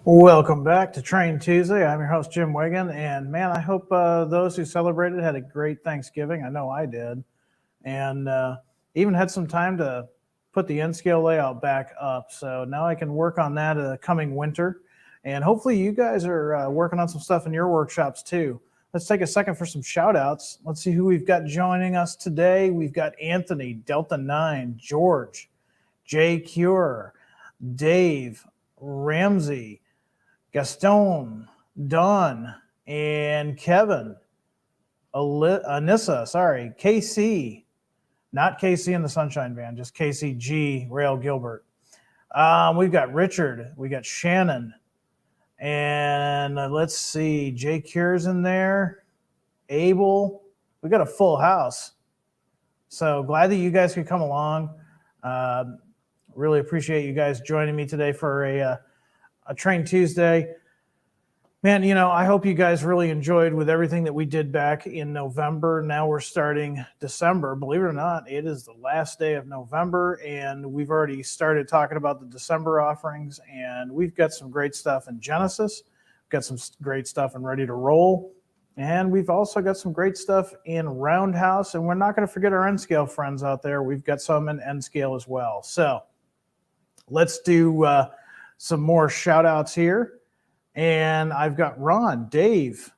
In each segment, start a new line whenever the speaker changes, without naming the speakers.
Welcome back to Train Tuesday. I'm your host, Jim Wigan. And man, I hope those who celebrated had a great Thanksgiving. I know I did. And even had some time to put the N scale layout back up. So now I can work on that coming winter. And hopefully you guys are working on some stuff in your workshops too. Let's take a second for some shout outs. Let's see who we've got joining us today. We've got Anthony, Delta 9, George, Jay Cure, Dave, Ramsey, Gaston, Don, and Kevin, Anissa, KC, not KC in the Sunshine Band, just KCG, Rail Gilbert. We've got Richard, we got Shannon, and let's see, Jay Cure's in there, Abel. We got a full house. So glad that you guys could come along. Really appreciate you guys joining me today for a Train Tuesday. Man, I hope you guys really enjoyed with everything that we did back in November. Now we're starting December. Believe it or not, it is the last day of November, and we've already started talking about the December offerings, and we've got some great stuff in Genesis. We've got some great stuff in Ready to Roll, and we've also got some great stuff in Roundhouse, and we're not going to forget our N-Scale friends out there. We've got some in N-Scale as well. So let's do some more shout outs here. And I've got Ron, Dave,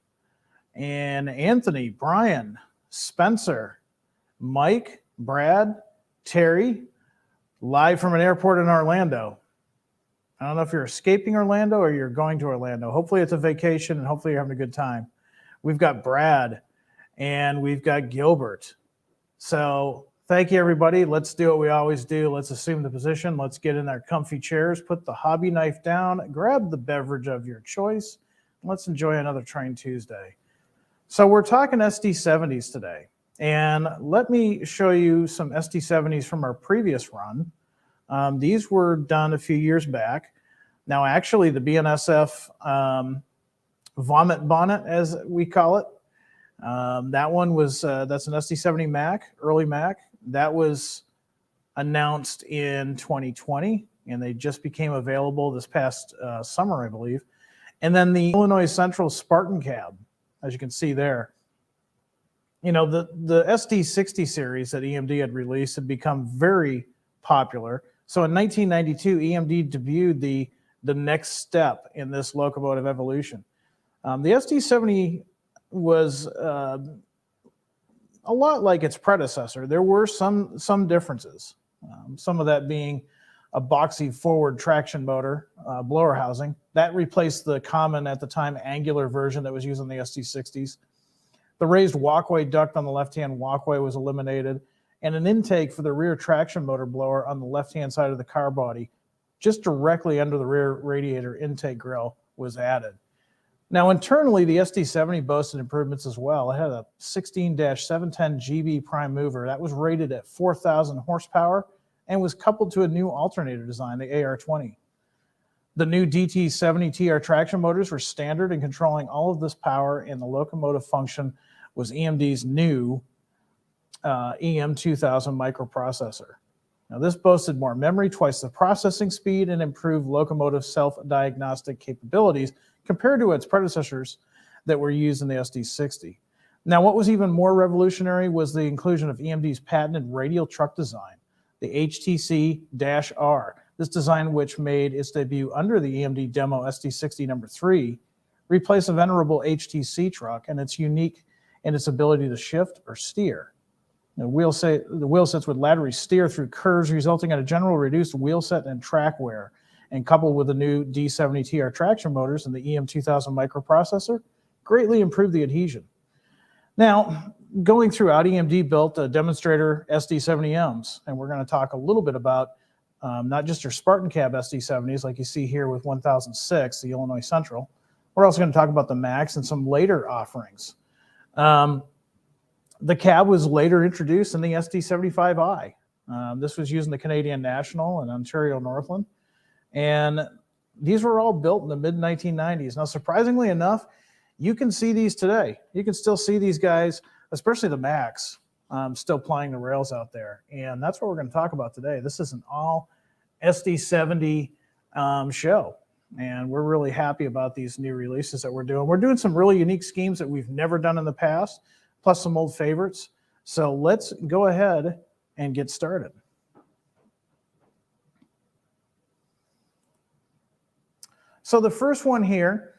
and Anthony, Brian, Spencer, Mike, Brad, Terry, live from an airport in Orlando. I don't know if you're escaping Orlando or you're going to Orlando. Hopefully it's a vacation and hopefully you're having a good time. We've got Brad and we've got Gilbert. So thank you, everybody. Let's do what we always do. Let's assume the position. Let's get in our comfy chairs, put the hobby knife down, grab the beverage of your choice, and let's enjoy another Train Tuesday. So we're talking SD70s today, and let me show you some SD70s from our previous run. These were done a few years back. Now, actually, the BNSF vomit bonnet, as we call it, that one was, that's an SD70 Mac, early Mac. That was announced in 2020, and they just became available this past summer, I believe. And then the Illinois Central Spartan cab, as you can see there. The SD60 series that EMD had released had become very popular. So in 1992, EMD debuted the next step in this locomotive evolution. The SD70 was a lot like its predecessor. There were some differences, some of that being a boxy forward traction motor blower housing. That replaced the common, at the time, angular version that was used on the SD60s. The raised walkway duct on the left-hand walkway was eliminated, and an intake for the rear traction motor blower on the left-hand side of the car body, just directly under the rear radiator intake grill, was added. Now, internally, the SD70 boasted improvements as well. It had a 16-710 GB prime mover that was rated at 4,000 horsepower and was coupled to a new alternator design, the AR20. The new DT70 TR traction motors were standard in controlling all of this power, and the locomotive function was EMD's new EM2000 microprocessor. Now, this boasted more memory, twice the processing speed, and improved locomotive self-diagnostic capabilities compared to its predecessors that were used in the SD60. Now, what was even more revolutionary was the inclusion of EMD's patented radial truck design, the HTC-R. This design, which made its debut under the EMD demo SD60 number 3, replaced a venerable HTC truck, and it's unique in its ability to shift or steer. The wheel sets would laterally steer through curves, resulting in a general reduced wheel set and track wear. And coupled with the new D70TR traction motors and the EM2000 microprocessor, greatly improved the adhesion. Now, going throughout, EMD built a demonstrator SD70Ms, and we're going to talk a little bit about not just your Spartan cab SD70s like you see here with 1006, the Illinois Central. We're also going to talk about the Max and some later offerings. The cab was later introduced in the SD75i. This was used in the Canadian National and Ontario Northland. And these were all built in the mid-1990s. Now, surprisingly enough, you can see these today. You can still see these guys, especially the Max, still plying the rails out there. And that's what we're going to talk about today. This is an all SD70 show. And we're really happy about these new releases that we're doing. We're doing some really unique schemes that we've never done in the past, plus some old favorites. So let's go ahead and get started. So the first one here,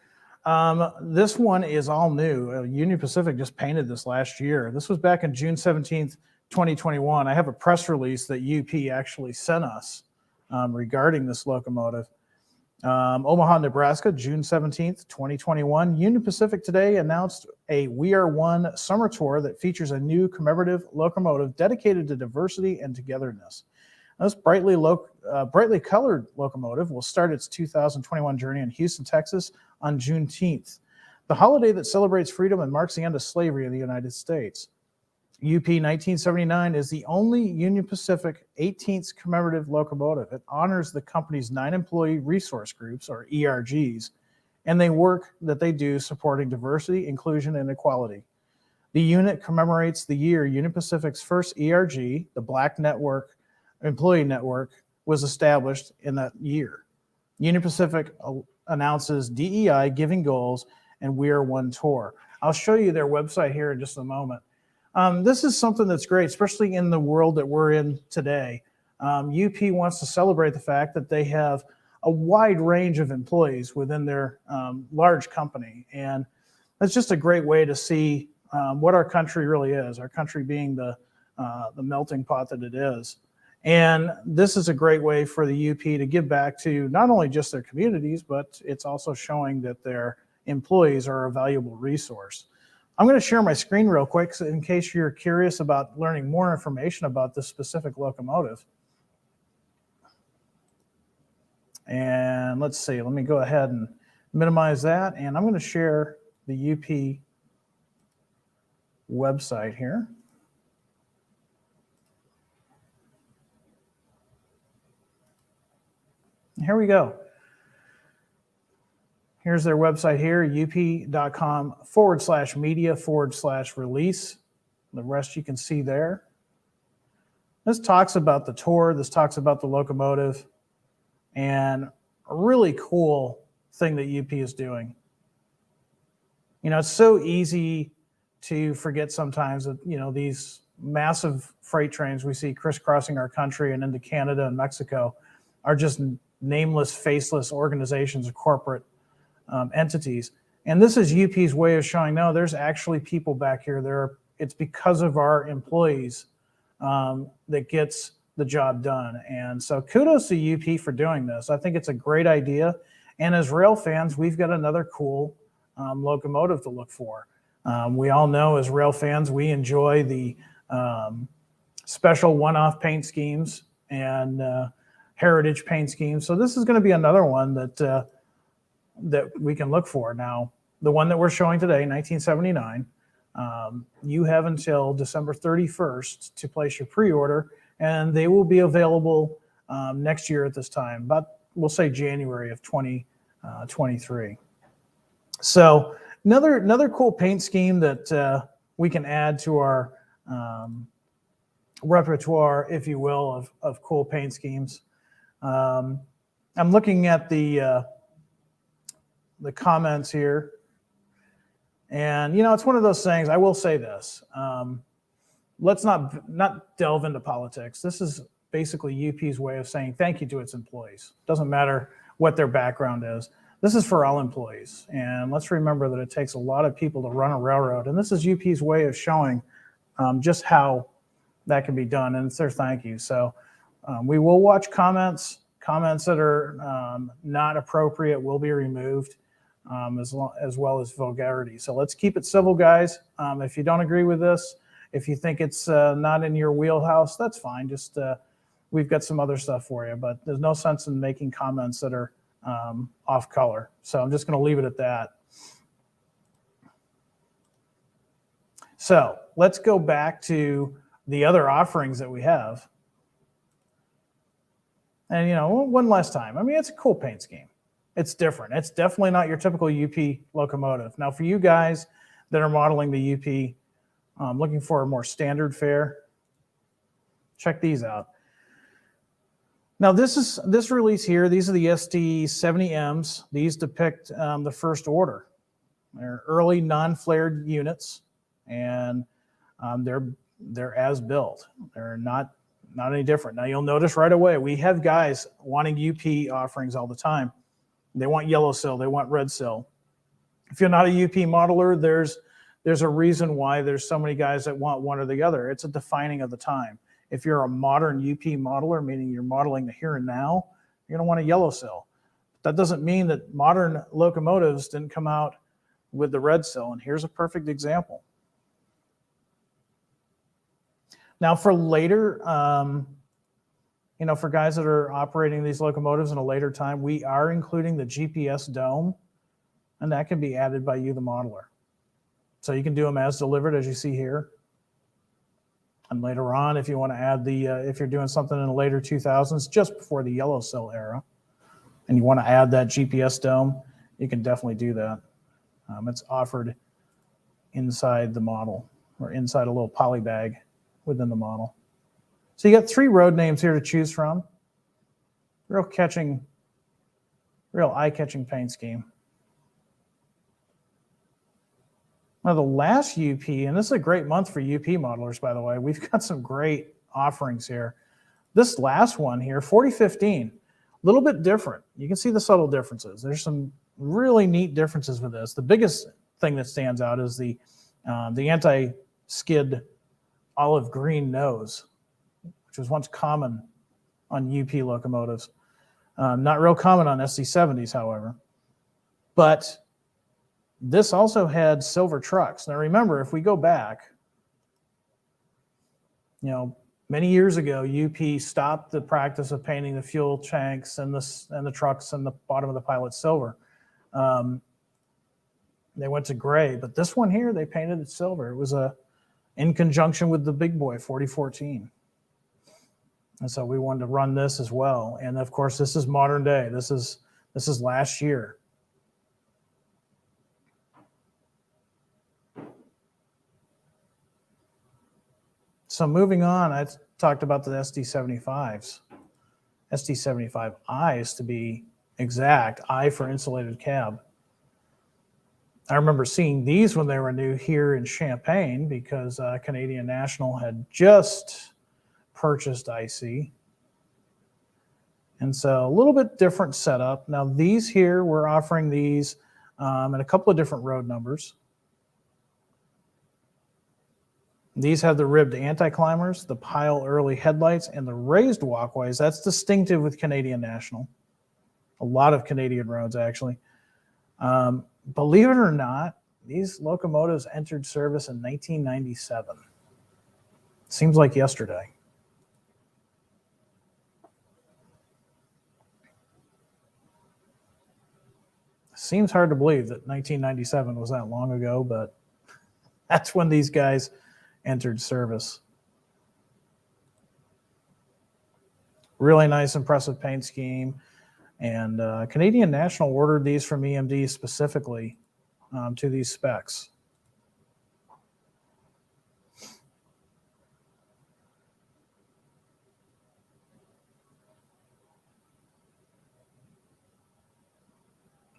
this one is all new. Union Pacific just painted this last year. This was back in June 17th, 2021. I have a press release that UP actually sent us regarding this locomotive. Omaha, Nebraska, June 17th, 2021. Union Pacific today announced a We Are One summer tour that features a new commemorative locomotive dedicated to diversity and togetherness. This brightly colored locomotive will start its 2021 journey in Houston, Texas on Juneteenth, the holiday that celebrates freedom and marks the end of slavery in the United States. UP 1979 is the only Union Pacific 18th commemorative locomotive. It honors the company's 9 employee resource groups, or ERGs, and the work that they do supporting diversity, inclusion, and equality. The unit commemorates the year Union Pacific's first ERG, the Black Employee Network, was established in that year. Union Pacific announces DEI giving goals and We Are One tour. I'll show you their website here in just a moment. This is something that's great, especially in the world that we're in today. UP wants to celebrate the fact that they have a wide range of employees within their large company. And that's just a great way to see what our country really is, our country being the melting pot that it is. And this is a great way for the UP to give back to not only just their communities, but it's also showing that their employees are a valuable resource. I'm going to share my screen real quick in case you're curious about learning more information about this specific locomotive. And let's see, let me go ahead and minimize that. And I'm going to share the UP website here. Here we go. Here's their website here, up.com/media/release. The rest you can see there. This talks about the tour. This talks about the locomotive. And a really cool thing that UP is doing. You know, it's so easy to forget sometimes that, you know, these massive freight trains we see crisscrossing our country and into Canada and Mexico are just nameless, faceless organizations or corporate entities. And this is UP's way of showing, no, there's actually people back here. It's because of our employees that gets the job done. And so kudos to UP for doing this. I think it's a great idea. And as rail fans, we've got another cool locomotive to look for. We all know as rail fans, we enjoy the special one-off paint schemes and heritage paint schemes. So this is going to be another one that we can look for. Now, the one that we're showing today, 1979, you have until December 31st to place your pre-order, and they will be available next year at this time, but we'll say January of 2023. So another cool paint scheme that we can add to our repertoire, if you will, of cool paint schemes. I'm looking at the comments here, and you know, it's one of those things. I will say this: let's not delve into politics. This is basically UP's way of saying thank you to its employees. Doesn't matter what their background is. This is for all employees, and let's remember that it takes a lot of people to run a railroad, and this is UP's way of showing just how that can be done, and it's their thank you. So we will watch comments. Comments that are not appropriate will be removed, as well as vulgarity. So let's keep it civil, guys. If you don't agree with this, if you think it's not in your wheelhouse, that's fine. Just we've got some other stuff for you, but there's no sense in making comments that are off color. So I'm just going to leave it at that. So let's go back to the other offerings that we have. And, you know, one last time. I mean, it's a cool paint scheme. It's different. It's definitely not your typical UP locomotive. Now, for you guys that are modeling the UP, looking for a more standard fare, check these out. Now this release here, these are the SD70Ms. These depict the first order. They're early non-flared units, and they're as built. They're not any different. Now you'll notice right away we have guys wanting UP offerings all the time. They want yellow sill, they want red sill. If you're not a UP modeler, there's a reason why there's so many guys that want one or the other. It's a defining of the time. If you're a modern UP modeler, meaning you're modeling the here and now, you're going to want a yellow sill. That doesn't mean that modern locomotives didn't come out with the red sill, and here's a perfect example. Now for later, for guys that are operating these locomotives in a later time, we are including the GPS dome, and that can be added by you, the modeler. So you can do them as delivered, as you see here. And later on, if you want to add if you're doing something in the later 2000s, just before the yellow cell era, and you want to add that GPS dome, you can definitely do that. It's offered inside the model, or inside a little poly bag within the model. So you got 3 road names here to choose from. Real eye-catching paint scheme. Now the last UP, and this is a great month for UP modelers, by the way. We've got some great offerings here. This last one here, 4015, a little bit different. You can see the subtle differences. There's some really neat differences with this. The biggest thing that stands out is the anti-skid olive green nose, which was once common on UP locomotives. Not real common on SD70s, however. But this also had silver trucks. Now remember, if we go back, many years ago, UP stopped the practice of painting the fuel tanks and the trucks and the bottom of the pilot silver. They went to gray, but this one here, they painted it silver. It was in conjunction with the big boy 4014. And so we wanted to run this as well. And of course, this is modern day. This is last year. So moving on, I talked about the SD75s. SD75Is to be exact, I for insulated cab. I remember seeing these when they were new here in Champaign because Canadian National had just purchased IC. And so a little bit different setup. Now these here, we're offering these in a couple of different road numbers. These have the ribbed anti-climbers, the pile early headlights, and the raised walkways. That's distinctive with Canadian National. A lot of Canadian roads, actually. Believe it or not, these locomotives entered service in 1997. Seems like yesterday. Seems hard to believe that 1997 was that long ago, but that's when these guys entered service. Really nice, impressive paint scheme. And Canadian National ordered these from EMD specifically to these specs.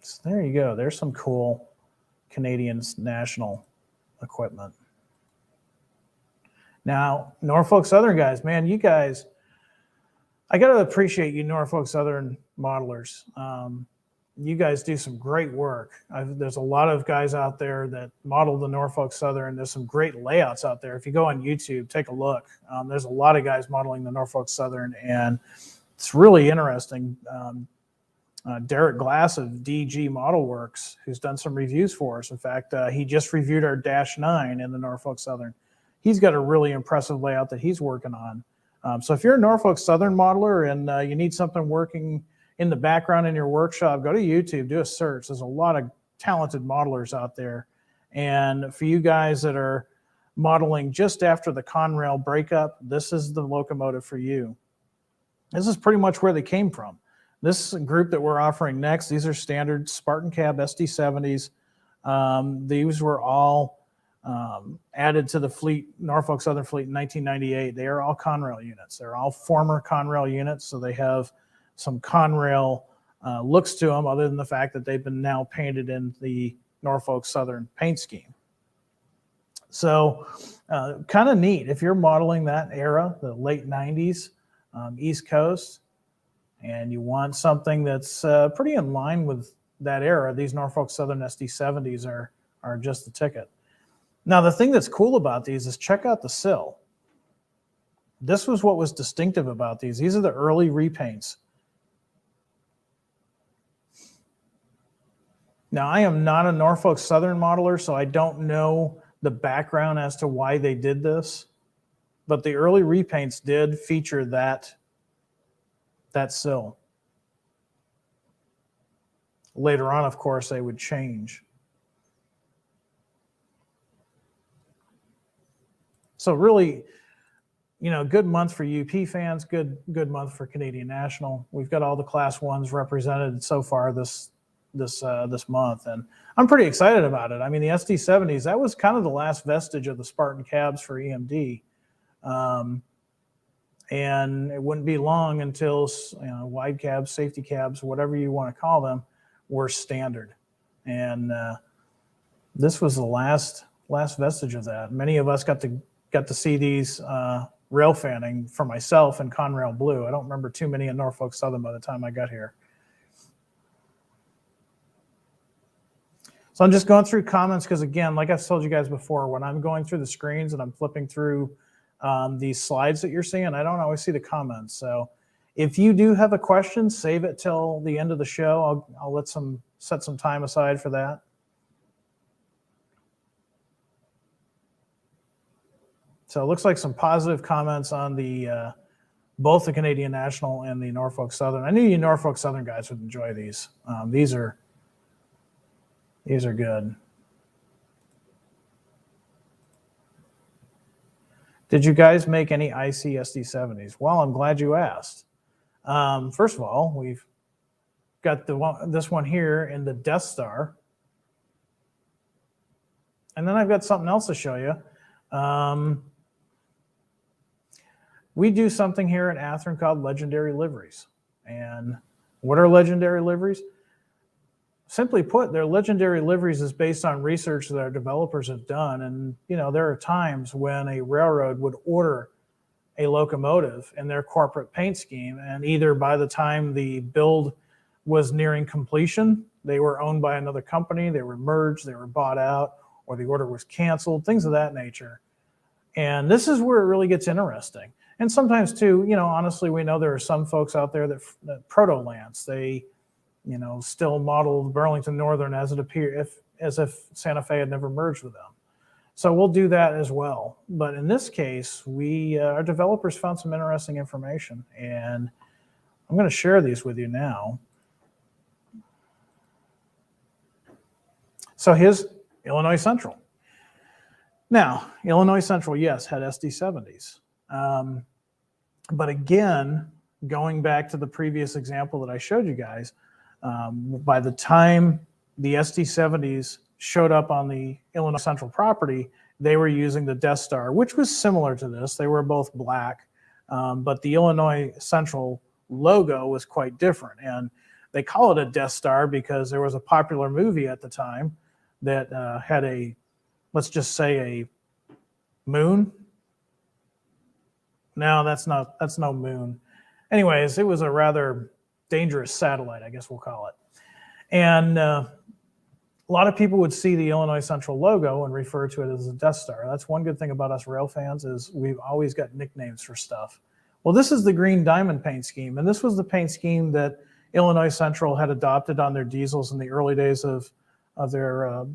So there you go. There's some cool Canadian National equipment. Now, Norfolk Southern guys, man, you guys, I got to appreciate you Norfolk Southern modelers. You guys do some great work. There's a lot of guys out there that model the Norfolk Southern. There's some great layouts out there. If you go on YouTube, take a look. There's a lot of guys modeling the Norfolk Southern, and it's really interesting. Derek Glass of DG Model Works, who's done some reviews for us. In fact, he just reviewed our Dash 9 in the Norfolk Southern. He's got a really impressive layout that he's working on. So if you're a Norfolk Southern modeler and you need something working in the background in your workshop, go to YouTube, do a search. There's a lot of talented modelers out there. And for you guys that are modeling just after the Conrail breakup, this is the locomotive for you. This is pretty much where they came from. This group that we're offering next, these are standard Spartan cab SD70s. These were all added to the fleet, Norfolk Southern fleet in 1998. They are all Conrail units. They're all former Conrail units, so they have some Conrail looks to them, other than the fact that they've been now painted in the Norfolk Southern paint scheme. So kind of neat. If you're modeling that era, the late 90s, East Coast, and you want something that's pretty in line with that era, these Norfolk Southern SD70s are just the ticket. Now, the thing that's cool about these is check out the sill. This was what was distinctive about these. These are the early repaints. Now, I am not a Norfolk Southern modeler, so I don't know the background as to why they did this, but the early repaints did feature that sill. Later on, of course, they would change. So really, you know, good month for UP fans, good month for Canadian National. We've got all the Class 1s represented so far this month, and I'm pretty excited about it. I mean, the SD70s, that was kind of the last vestige of the Spartan cabs for EMD. And it wouldn't be long until, you know, wide cabs, safety cabs, whatever you want to call them, were standard. And this was the last vestige of that. Many of us got to see these rail fanning for myself in Conrail Blue. I don't remember too many in Norfolk Southern by the time I got here. So I'm just going through comments because, again, like I've told you guys before, when I'm going through the screens and I'm flipping through these slides that you're seeing, I don't always see the comments. So if you do have a question, save it till the end of the show. I'll set some time aside for that. So it looks like some positive comments on the both the Canadian National and the Norfolk Southern. I knew you Norfolk Southern guys would enjoy these. These are good. Did you guys make any IC SD70s? Well, I'm glad you asked. First of all, we've got this one here in the Death Star. And then I've got something else to show you. We do something here at Athearn called legendary liveries. And what are legendary liveries? Simply put, their legendary liveries is based on research that our developers have done. And, you know, there are times when a railroad would order a locomotive in their corporate paint scheme, and either by the time the build was nearing completion, they were owned by another company, they were merged, they were bought out, or the order was canceled, things of that nature. And this is where it really gets interesting. And sometimes too, you know, honestly, we know there are some folks out there that proto-lance, they, you know, still model Burlington Northern as if Santa Fe had never merged with them. So we'll do that as well. But in this case, our developers found some interesting information, and I'm going to share these with you now. So here's Illinois Central. Now, Illinois Central, yes, had SD70s. But again, going back to the previous example that I showed you guys, by the time the SD70s showed up on the Illinois Central property, they were using the Death Star, which was similar to this. They were both black, but the Illinois Central logo was quite different. And they call it a Death Star because there was a popular movie at the time that had let's just say a moon. No, that's no moon. Anyways, it was a rather dangerous satellite, I guess we'll call it. And a lot of people would see the Illinois Central logo and refer to it as a Death Star. That's one good thing about us rail fans, is we've always got nicknames for stuff. Well, this is the green diamond paint scheme, and this was the paint scheme that Illinois Central had adopted on their diesels in the early days of their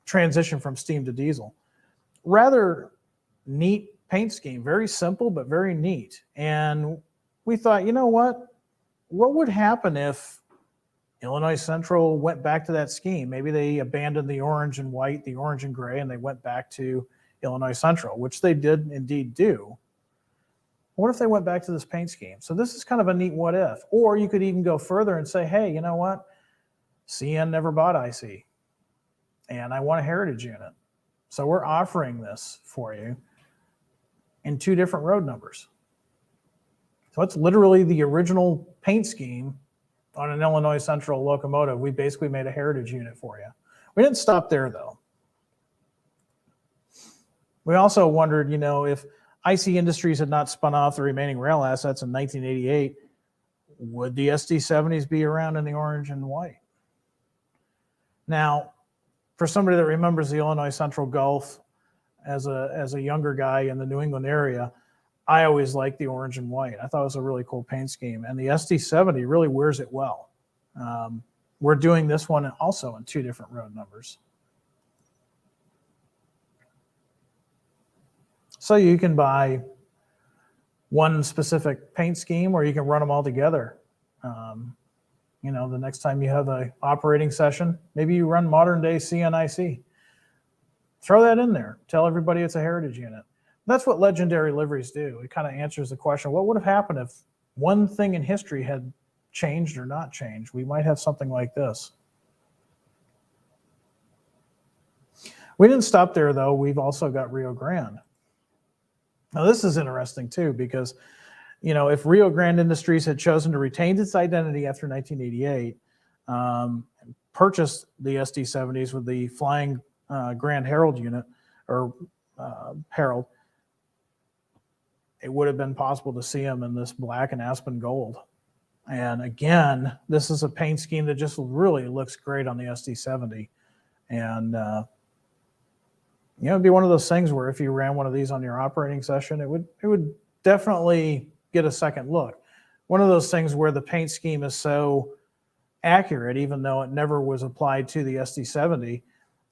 transition from steam to diesel. Rather neat paint scheme, very simple, but very neat. And we thought, you know what would happen if Illinois Central went back to that scheme? Maybe they abandoned the orange and white, the orange and gray, and they went back to Illinois Central, which they did indeed do. What if they went back to this paint scheme? So this is kind of a neat what if. Or you could even go further and say, hey, you know what? CN never bought IC, and I want a heritage unit. So we're offering this for you in 2 different road numbers. So it's literally the original paint scheme on an Illinois Central locomotive. We basically made a heritage unit for you. We didn't stop there, though. We also wondered, you know, if IC Industries had not spun off the remaining rail assets in 1988, would the SD70s be around in the orange and white? Now, for somebody that remembers the Illinois Central Gulf as a younger guy in the New England area, I always liked the orange and white. I thought it was a really cool paint scheme, and the SD70 really wears it well. We're doing this one also in 2 different road numbers. So you can buy one specific paint scheme, or you can run them all together. You know, the next time you have an operating session, maybe you run modern day CNIC. Throw that in there. Tell everybody it's a heritage unit. That's what legendary liveries do. It kind of answers the question, what would have happened if one thing in history had changed or not changed? We might have something like this. We didn't stop there, though. We've also got Rio Grande. Now, this is interesting, too, because, you know, if Rio Grande Industries had chosen to retain its identity after 1988, purchased the SD70s with the Flying Grand Herald unit, or Herald, it would have been possible to see them in this black and aspen gold. And again, this is a paint scheme that just really looks great on the SD70. And, you know, it'd be one of those things where if you ran one of these on your operating session, it would definitely get a second look. One of those things where the paint scheme is so accurate, even though it never was applied to the SD70,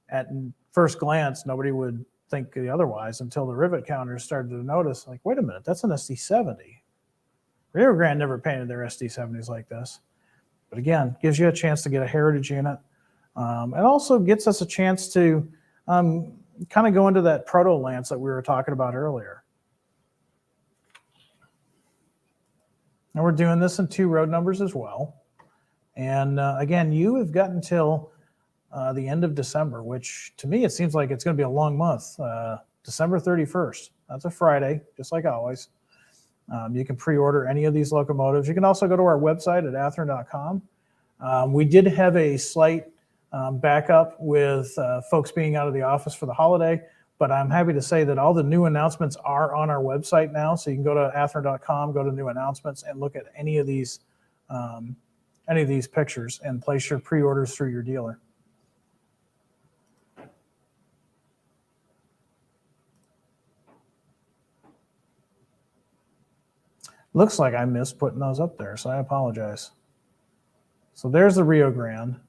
at first glance, nobody would think otherwise until the rivet counters started to notice, like, wait a minute, that's an SD70. Rio Grande never painted their SD70s like this. But again, gives you a chance to get a heritage unit. It also gets us a chance to kind of go into that proto lance that we were talking about earlier. And we're doing this in 2 road numbers as well. And again, you have got until the end of December, which to me, it seems like it's going to be a long month. December 31st. That's a Friday, just like always. You can pre-order any of these locomotives. You can also go to our website at athearn.com. We did have a slight backup with folks being out of the office for the holiday, but I'm happy to say that all the new announcements are on our website now. So you can go to athearn.com, go to new announcements, and look at any of these pictures and place your pre-orders through your dealer. Looks like I missed putting those up there, so I apologize. So there's the Rio Grande.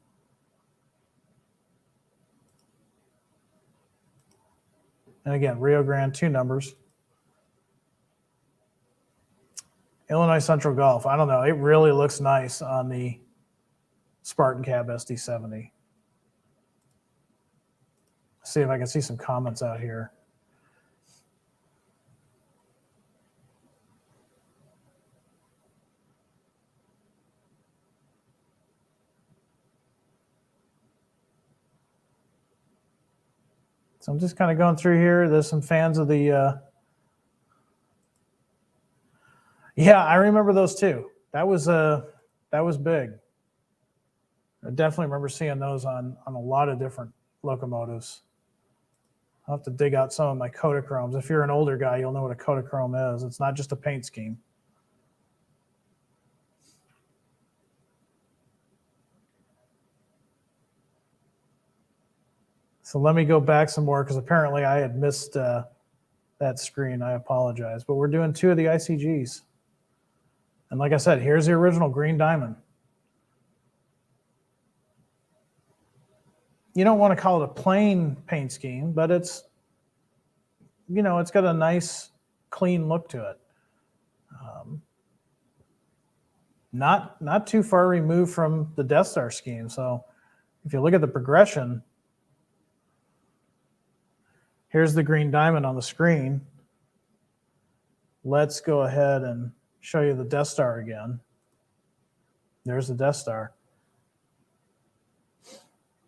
And again, Rio Grande, 2 numbers. Illinois Central Gulf. I don't know. It really looks nice on the Spartan cab SD70. See if I can see some comments out here. So I'm just kind of going through here. There's some fans of the, yeah, I remember those too. That was big. I definitely remember seeing those on a lot of different locomotives. I'll have to dig out some of my Kodachromes. If you're an older guy, you'll know what a Kodachrome is. It's not just a paint scheme. So let me go back some more because apparently I had missed that screen. I apologize. But we're doing 2 of the ICGs. And like I said, here's the original green diamond. You don't want to call it a plain paint scheme, but it's, you know, it's got a nice, clean look to it. Not too far removed from the Death Star scheme. So if you look at the progression, here's the green diamond on the screen. Let's go ahead and show you the Death Star again. There's the Death Star.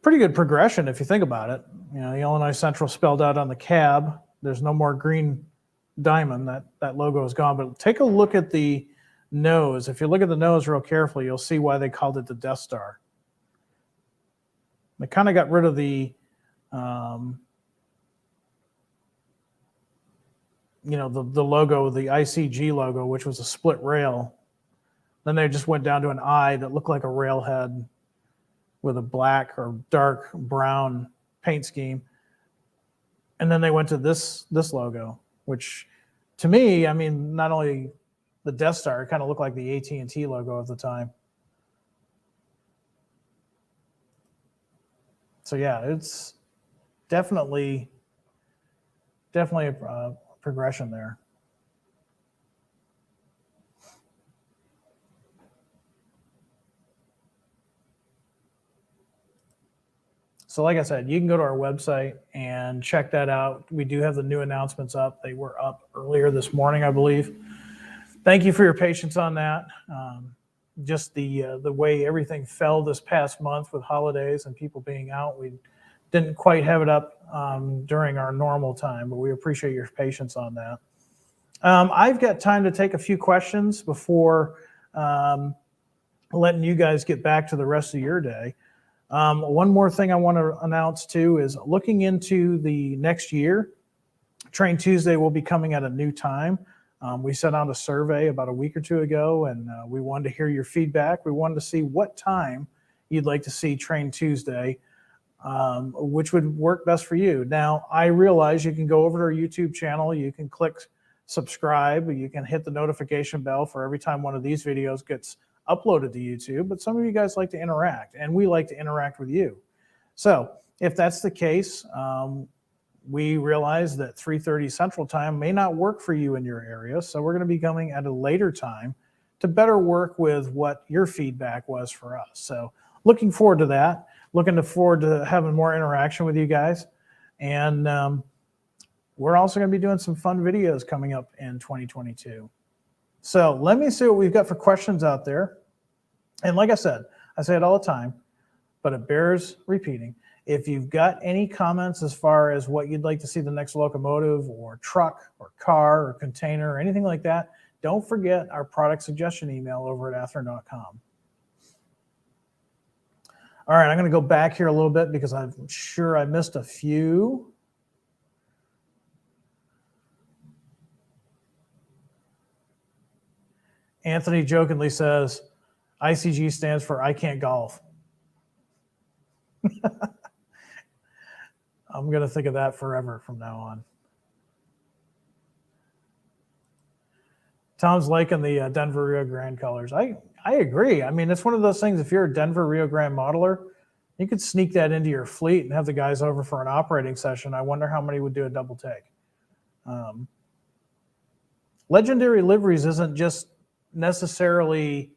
pretty good progression if you think about it. You know, the Illinois Central spelled out on the cab. There's no more green diamond. That logo is gone. But take a look at the nose. If you look at the nose real carefully, you'll see why they called it the Death Star. They kind of got rid of the, you know, the logo, the ICG logo, which was a split rail. Then they just went down to an eye that looked like a railhead with a black or dark brown paint scheme. And then they went to this logo, which to me, I mean, not only the Death Star, it kind of looked like the AT&T logo of the time. So yeah, it's definitely a progression there. So like I said, you can go to our website and check that out. We do have the new announcements up. They were up earlier this morning, I believe. Thank you for your patience on that. Just the way everything fell this past month with holidays and people being out, we didn't quite have it up during our normal time, but we appreciate your patience on that. I've got time to take a few questions before letting you guys get back to the rest of your day. One more thing I want to announce too is looking into the next year. Train Tuesday will be coming at a new time. We sent out a survey about a week or two ago, and we wanted to hear your feedback. We wanted to see what time you'd like to see Train Tuesday, which would work best for you. Now, I realize you can go over to our YouTube channel. You can click subscribe. You can hit the notification bell for every time one of these videos gets uploaded to YouTube, but some of you guys like to interact, and we like to interact with you. So if that's the case, we realize that 3:30 Central Time may not work for you in your area, so we're going to be coming at a later time to better work with what your feedback was for us. So looking forward to that, looking forward to having more interaction with you guys, and we're also going to be doing some fun videos coming up in 2022. So let me see what we've got for questions out there. And like I said, I say it all the time, but it bears repeating. If you've got any comments as far as what you'd like to see the next locomotive or truck or car or container or anything like that, don't forget our product suggestion email over at athearn.com. All right, I'm going to go back here a little bit because I'm sure I missed a few. Anthony jokingly says, ICG stands for I can't golf. I'm going to think of that forever from now on. Tom's liking the Denver Rio Grande colors. I agree. I mean, it's one of those things, if you're a Denver Rio Grande modeler, you could sneak that into your fleet and have the guys over for an operating session. I wonder how many would do a double take. Legendary liveries isn't just necessarily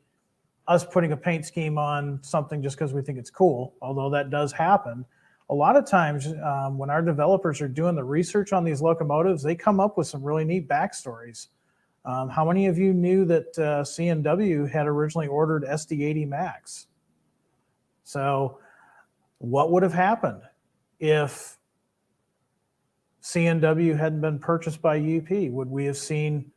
us putting a paint scheme on something just because we think it's cool, although that does happen. A lot of times when our developers are doing the research on these locomotives, they come up with some really neat backstories. How many of you knew that C&W had originally ordered SD80 Max? So what would have happened if C&W hadn't been purchased by UP? Would we have seen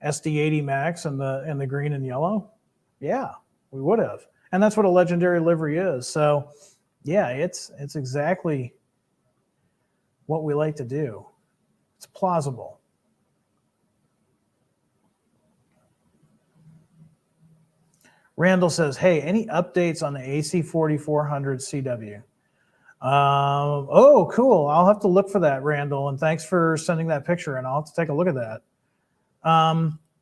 SD80 Max in the green and yellow? Yeah, we would have. And that's what a legendary livery is. So yeah, it's exactly what we like to do. It's plausible. Randall says, hey, any updates on the AC4400 CW? Oh, cool. I'll have to look for that, Randall. And thanks for sending that picture, and I'll have to take a look at that.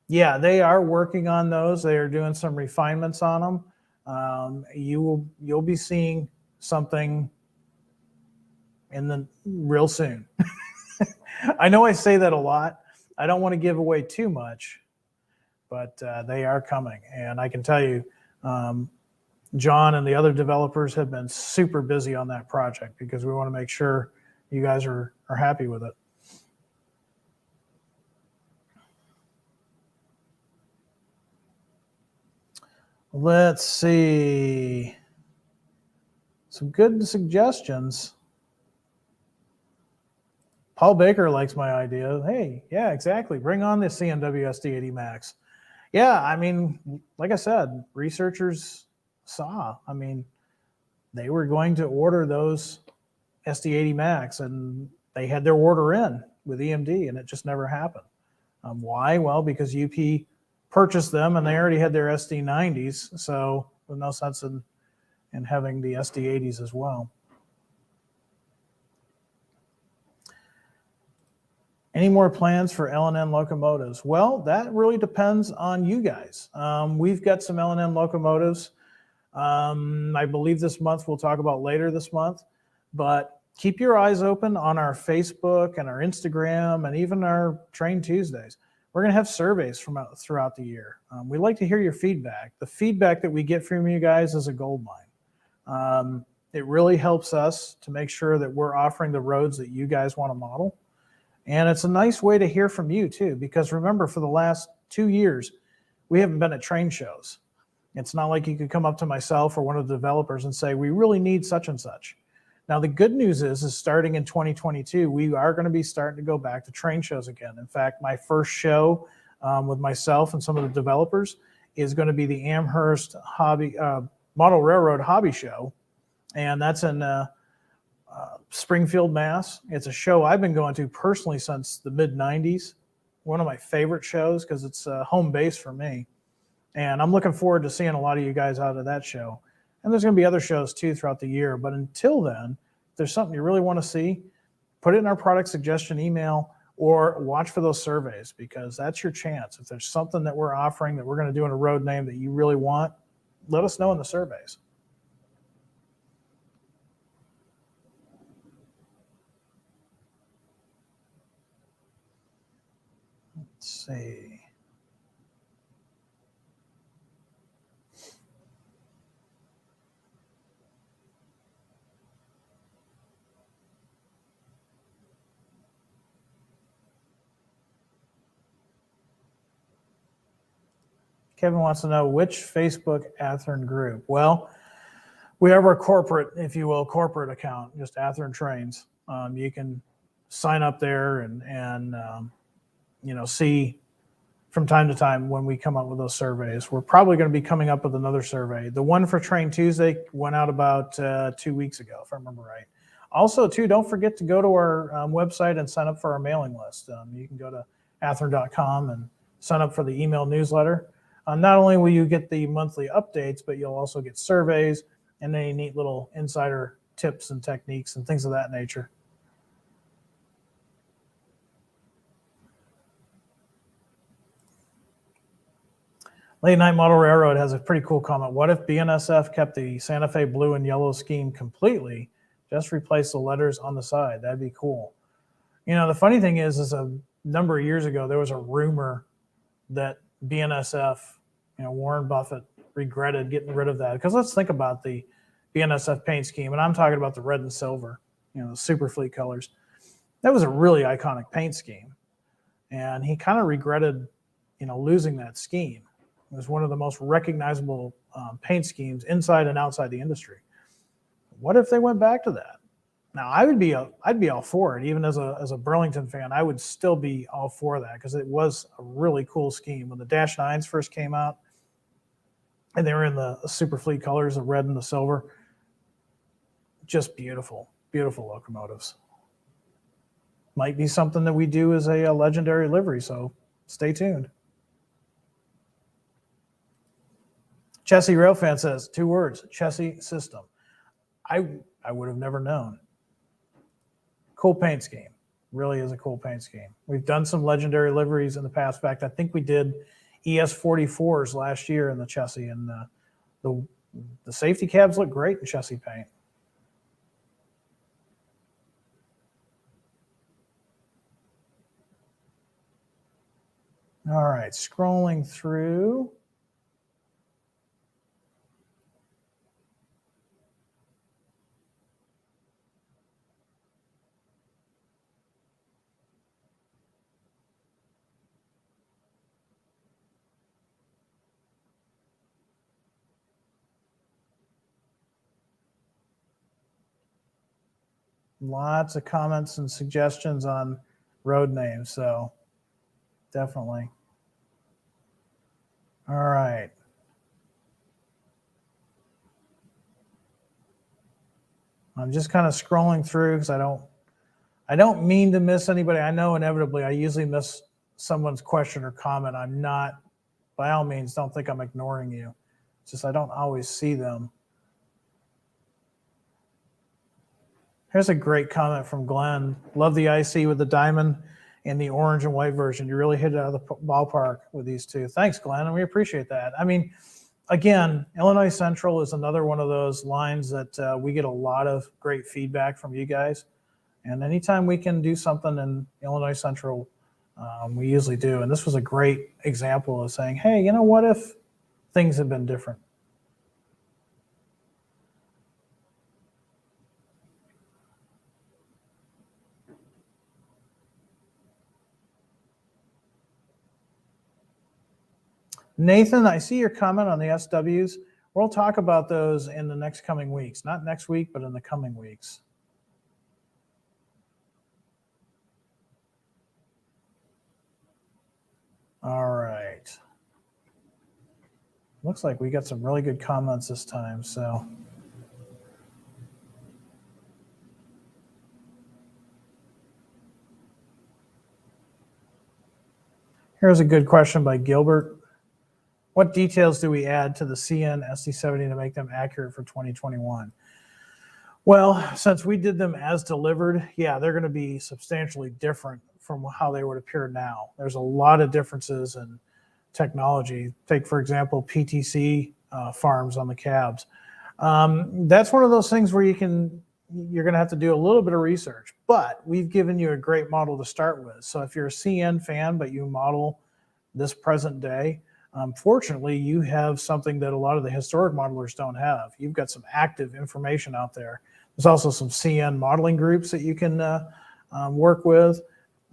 Yeah, they are working on those. They are doing some refinements on them. You'll be seeing something in the real soon. I know I say that a lot. I don't want to give away too much, but they are coming. And I can tell you, John and the other developers have been super busy on that project because we want to make sure you guys are happy with it. Let's see. Some good suggestions. Paul Baker likes my idea. Hey, yeah, exactly. Bring on the CMW SD80 Max. Yeah, I mean, like I said, researchers saw, I mean, they were going to order those SD80 Max and they had their order in with EMD and it just never happened. Why? Well, because UP purchased them and they already had their SD90s. So there's no sense in having the SD80s as well. Any more plans for L&N locomotives? Well, that really depends on you guys. We've got some L&N locomotives. I believe this month we'll talk about later this month, but keep your eyes open on our Facebook and our Instagram and even our Train Tuesdays. We're going to have surveys throughout the year. We like to hear your feedback. The feedback that we get from you guys is a gold mine. It really helps us to make sure that we're offering the roads that you guys want to model. And it's a nice way to hear from you too, because remember, for the last 2 years, we haven't been at train shows. It's not like you could come up to myself or one of the developers and say, we really need such and such. Now, the good news is starting in 2022, we are going to be starting to go back to train shows again. In fact, my first show with myself and some of the developers is going to be the Amherst Model Railroad Hobby Show. And that's in Springfield, Mass. It's a show I've been going to personally since the mid-90s. One of my favorite shows because it's home base for me. And I'm looking forward to seeing a lot of you guys out of that show. And there's going to be other shows too throughout the year. But until then, if there's something you really want to see, put it in our product suggestion email or watch for those surveys because that's your chance. If there's something that we're offering that we're going to do in a road name that you really want, let us know in the surveys. Let's see. Kevin wants to know which Facebook Athearn group. Well, we have our corporate, if you will, corporate account, just Athearn Trains. You can sign up there and see from time to time when we come up with those surveys. We're probably going to be coming up with another survey. The one for Train Tuesday went out about 2 weeks ago, if I remember right. Also, too, don't forget to go to our website and sign up for our mailing list. You can go to athearn.com and sign up for the email newsletter. Not only will you get the monthly updates, but you'll also get surveys and any neat little insider tips and techniques and things of that nature. Late Night Model Railroad has a pretty cool comment. What if BNSF kept the Santa Fe blue and yellow scheme completely, just replace the letters on the side? That'd be cool. The funny thing is a number of years ago, there was a rumor that BNSF, Warren Buffett regretted getting rid of that. Because let's think about the BNSF paint scheme, and I'm talking about the red and silver, the Superfleet colors. That was a really iconic paint scheme. And he kind of regretted, losing that scheme. It was one of the most recognizable paint schemes inside and outside the industry. What if they went back to that? Now, I'd be all for it. Even as a Burlington fan, I would still be all for that because it was a really cool scheme. When the Dash 9s first came out, and they were in the Superfleet colors, the red and the silver, just beautiful, beautiful locomotives. Might be something that we do as a legendary livery, so stay tuned. Chessie Railfan says, 2 words, Chessie system. I would have never known. Cool paint scheme. Really is a cool paint scheme. We've done some legendary liveries in the past. In fact, I think we did ES44s last year in the Chessie, and the safety cabs look great in Chessie paint. All right, scrolling through. Lots of comments and suggestions on road names, so definitely. All right. I'm just kind of scrolling through because I don't mean to miss anybody. I know inevitably I usually miss someone's question or comment. I'm not, by all means, don't think I'm ignoring you. It's just I don't always see them. Here's a great comment from Glenn. Love the IC with the diamond and the orange and white version. You really hit it out of the ballpark with these two. Thanks, Glenn, and we appreciate that. I mean, again, Illinois Central is another one of those lines that we get a lot of great feedback from you guys. And anytime we can do something in Illinois Central, we usually do. And this was a great example of saying, hey, you know, what if things had been different? Nathan, I see your comment on the SWs. We'll talk about those in the next coming weeks. Not next week, but in the coming weeks. All right. Looks like we got some really good comments this time, so. Here's a good question by Gilbert. What details do we add to the CN SD70 to make them accurate for 2021? Well, since we did them as delivered, yeah, they're going to be substantially different from how they would appear now. There's a lot of differences in technology. Take, for example, PTC farms on the cabs. That's one of those things where you're going to have to do a little bit of research, but we've given you a great model to start with. So if you're a CN fan, but you model this present day, fortunately, you have something that a lot of the historic modelers don't have. You've got some active information out there. There's also some CN modeling groups that you can work with.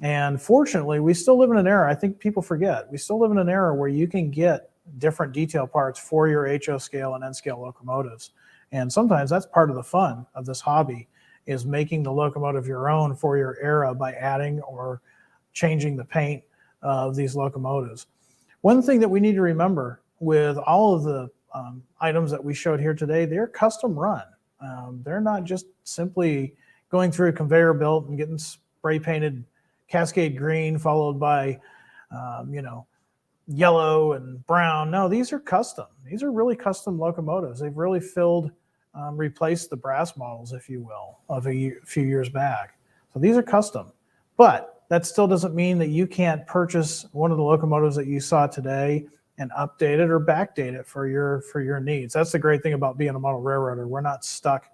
And fortunately, we still live in an era, I think people forget, we still live in an era where you can get different detail parts for your HO scale and N scale locomotives. And sometimes that's part of the fun of this hobby, is making the locomotive your own for your era by adding or changing the paint of these locomotives. One thing that we need to remember with all of the items that we showed here today, they're custom run. They're not just simply going through a conveyor belt and getting spray painted Cascade green followed by, yellow and brown. No, these are custom. These are really custom locomotives. They've really replaced the brass models, if you will, of a few years back. So these are custom. But that still doesn't mean that you can't purchase one of the locomotives that you saw today and update it or backdate it for your needs. That's the great thing about being a model railroader. We're not stuck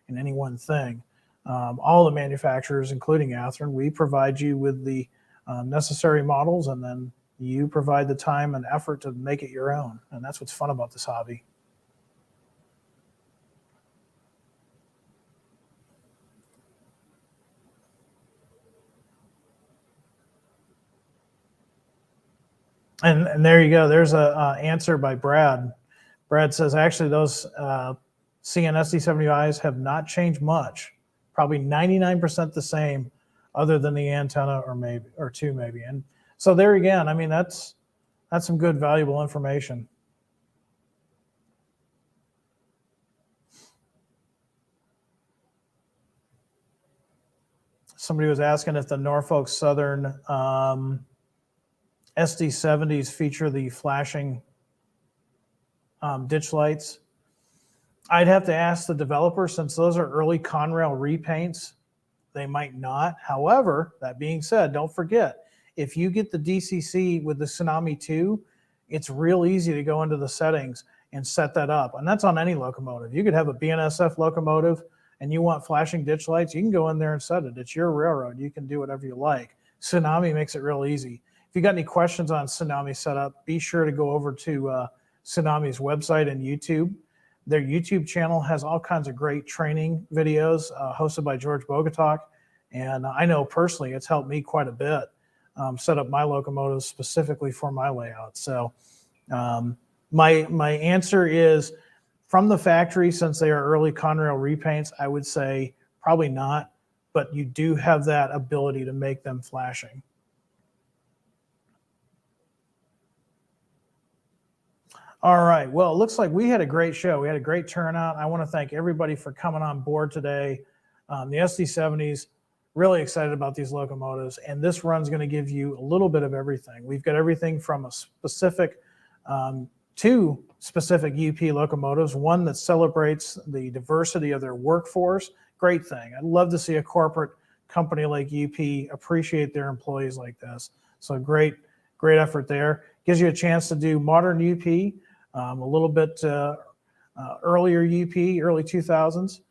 in any one thing. All the manufacturers, including Athearn, we provide you with the necessary models, and then you provide the time and effort to make it your own. And that's what's fun about this hobby. And there you go. There's a answer by Brad. Brad says, actually, those CN SD70Is have not changed much. Probably 99% the same, other than the antenna or two maybe. And so there again, I mean, that's some good, valuable information. Somebody was asking if the Norfolk Southern SD70s feature the flashing ditch lights. I'd have to ask the developer, since those are early Conrail repaints, they might not. However, that being said, don't forget, if you get the DCC with the Tsunami 2, it's real easy to go into the settings and set that up. And that's on any locomotive. You could have a BNSF locomotive and you want flashing ditch lights, you can go in there and set it. It's your railroad. You can do whatever you like. Tsunami makes it real easy. If you got any questions on Tsunami setup, be sure to go over to Tsunami's website and YouTube. Their YouTube channel has all kinds of great training videos hosted by George Bogatalk. And I know personally it's helped me quite a bit set up my locomotives specifically for my layout. So my answer is, from the factory, since they are early Conrail repaints, I would say probably not. but you do have that ability to make them flashing. All right. Well, it looks like we had a great show. We had a great turnout. I want to thank everybody for coming on board today. The SD70s, really excited about these locomotives. And this run's going to give you a little bit of everything. We've got everything from a specific, two specific UP locomotives, one that celebrates the diversity of their workforce. Great thing. I'd love to see a corporate company like UP appreciate their employees like this. So great effort there. Gives you a chance to do modern UP, a little bit earlier UP, early 2000s.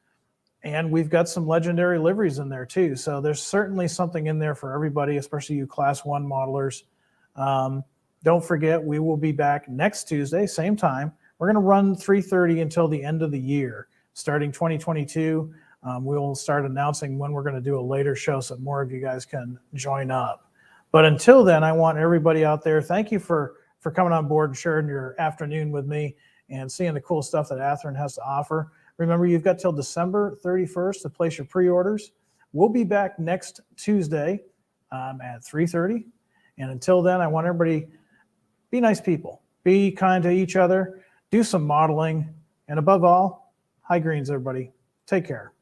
And we've got some legendary liveries in there too. So there's certainly something in there for everybody, especially you Class 1 modelers. Don't forget, we will be back next Tuesday, same time. We're going to run 3:30 until the end of the year. Starting 2022, we will start announcing when we're going to do a later show so more of you guys can join up. But until then, I want everybody out there, thank you for coming on board and sharing your afternoon with me and seeing the cool stuff that Athearn has to offer. Remember, you've got till December 31st to place your pre-orders. We'll be back next Tuesday at 3:30. And until then, I want everybody, be nice people. Be kind to each other. Do some modeling. And above all, high greens, everybody. Take care.